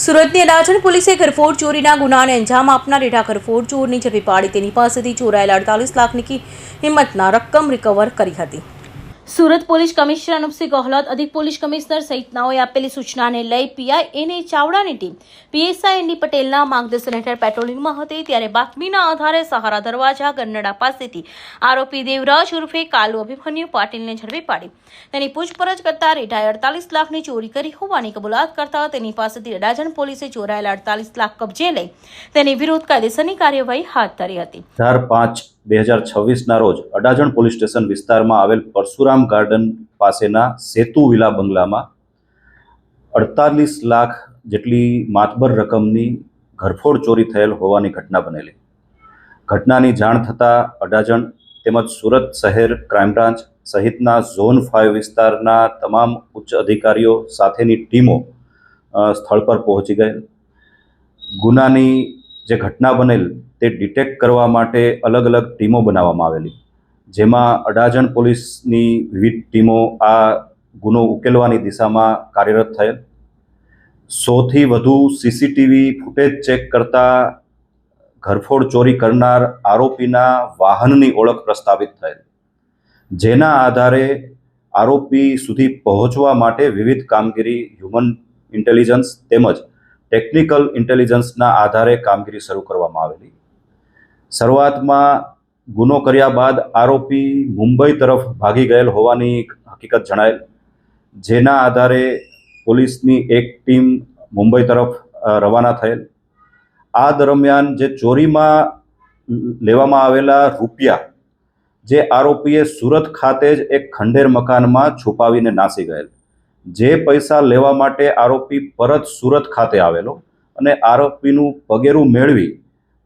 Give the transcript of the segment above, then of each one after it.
સુરતની અડાજણ પોલીસે ઘરફોડ ચોરીના ગુનાને અંજામ આપનાર રેઢા ઘરફોડ ચોરની ઝડપી પાડી તેની પાસેથી ચોરાયેલા 48 લાખની કિંમતના રકમ રિકવર કરી હતી। સુરત પોલીસ કમિશનર અનુપસિંહ ગોહલત, અધિક પોલીસ કમિશનર સહિતનાઓએ આપેલી સૂચનાને લઈ પીઆઈ એને ચાવડાની ટીમ પીએસઆઈ એનડી પટેલના માર્ગદર્શન હેઠળ પેટ્રોલિંગમાં હતી ત્યારે બાતમીના આધારે સહારા દરવાજા ગરનડા પાસેથી આરોપી દેવરાજ ઉર્ફે કાલુ અભિમન્યુ પાટીલને ઝડપી પાડી તેની પૂછપરછ કરતા રેઢાએ 48 લાખની ચોરી કરી હોવાની કબૂલાત કરતા તેની પાસેથી અડાજણ પોલીસે ચોરાયેલા 48 લાખ કબજે લઈ તેની વિરુદ્ધ કાયદેસરની કાર્યવાહી હાથ ધરી હતી। 4/5/2026 રોજ અડાજણ પોલીસ સ્ટેશન વિસ્તારમાં આવેલ પરશુરામ ગાર્ડન પાસેના સેતુ વિલા બંગલામાં 48 લાખ જેટલી માતબર રકમની ઘરફોડ ચોરી થયેલ હોવાની ઘટના બનેલી। ઘટનાની જાણ થતાં અડાજણ તેમજ સુરત શહેર ક્રાઇમ બ્રાન્ચ સહિતના ઝોન 5 વિસ્તારના તમામ ઉચ્ચ અધિકારીઓ સાથેની ટીમો સ્થળ પર પહોંચી ગયેલ। ગુનાની જે ઘટના બનેલ તે ડિટેક્ટ કરવા માટે અલગ અલગ ટીમો બનાવવામાં આવેલી, જેમાં અડાજણ પોલીસની વિવિધ ટીમો આ ગુનો ઉકેલવાની દિશામાં કાર્યરત થયેલ। 100થી વધુ સીસીટીવી ફૂટેજ ચેક કરતા ઘરફોડ ચોરી કરનાર આરોપીના વાહનની ઓળખ પ્રસ્થાપિત થયેલ, જેના આધારે આરોપી સુધી પહોંચવા માટે વિવિધ કામગીરી હ્યુમન ઇન્ટેલિજન્સ તેમજ ટેકનિકલ ઇન્ટેલિજન્સના આધારે કામગીરી શરૂ કરવામાં આવેલી। શરૂઆતમાં ગુનો કર્યા બાદ આરોપી મુંબઈ તરફ ભાગી ગયેલ હોવાની હકીકત જણાયેલ, જેના આધારે પોલીસની એક ટીમ મુંબઈ તરફ રવાના થયેલ। આ દરમિયાન જે ચોરીમાં લેવામાં આવેલા રૂપિયા જે આરોપીએ સુરત ખાતે જ એક ખંડેર મકાનમાં છુપાવીને નાસી ગયેલ, જે પૈસા લેવા માટે આરોપી પરત સુરત ખાતે આવેલો અને આરોપીનું પગેરું મેળવી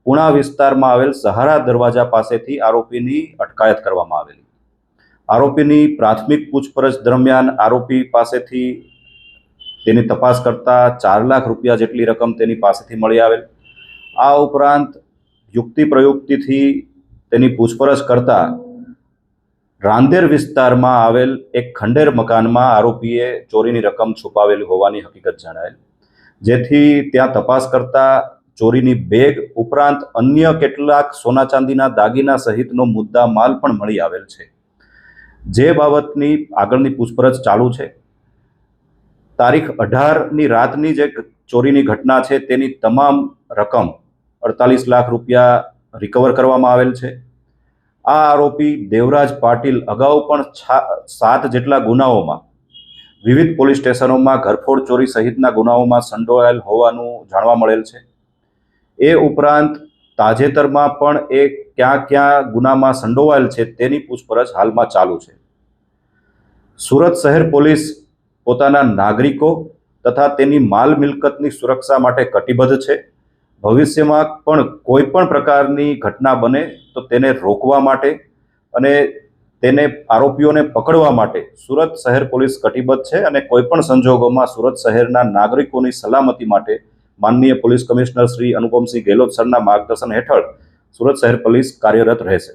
પુણા વિસ્તારમાં આવેલ સહારા દરવાજા પાસેથી આરોપીની અટકાયત કરવામાં આવેલી। આરોપીની પ્રાથમિક પૂછપરછ દરમિયાન આરોપી પાસેથી તેની તપાસ કરતા 4 લાખ રૂપિયા જેટલી રકમ તેની પાસેથી મળી આવેલ। આ ઉપરાંત યુક્તિ પ્રયુક્તિથી તેની પૂછપરછ કરતા રાંદેર વિસ્તારમાં આવેલ એક ખંડેર મકાનમાં આરોપીએ ચોરીની રકમ છુપાવેલી હોવાની હકીકત જણાયેલ, જેથી ત્યાં તપાસ કરતા ચોરીની બેગ ઉપરાંત અન્ય કેટલાક સોના ચાંદીના દાગીના સહિતનો મુદ્દા માલ પણ મળી આવેલ છે, જે બાબતની આગળની પૂછપરછ ચાલુ છે। તારીખ 18ની રાતની જે ચોરીની ઘટના છે તેની તમામ રકમ 48 લાખ રૂપિયા રિકવર કરવામાં આવેલ છે। આ આરોપી દેવરાજ પાટીલ અગાઉ પણ 7 જેટલા ગુનાઓમાં વિવિધ પોલીસ સ્ટેશનોમાં ઘરફોડ ચોરી સહિતના ગુનાઓમાં સંડોવાયેલ હોવાનું જાણવા મળેલ છે। એ ઉપરાંત તાજેતરમાં પણ એ ક્યાં ગુનામાં સંડોવાયેલ છે તેની પૂછપરછ હાલમાં ચાલુ છે। સુરત શહેર પોલીસ પોતાના નાગરિકો તથા તેની માલ મિલકતની સુરક્ષા માટે કટિબદ્ધ છે। ભવિષ્યમાં પણ કોઈ પણ પ્રકારની ઘટના બને તો તેને રોકવા માટે અને તેને આરોપીઓને પકડવા માટે સુરત શહેર પોલીસ કટિબદ્ધ છે અને કોઈ પણ સંજોગોમાં સુરત શહેરના નાગરિકોની સલામતી માટે માનનીય પોલીસ કમિશનર શ્રી અનુપમસિંહ ગેહલોત સરના માર્ગદર્શન હેઠળ સુરત શહેર પોલીસ કાર્યરત રહેશે।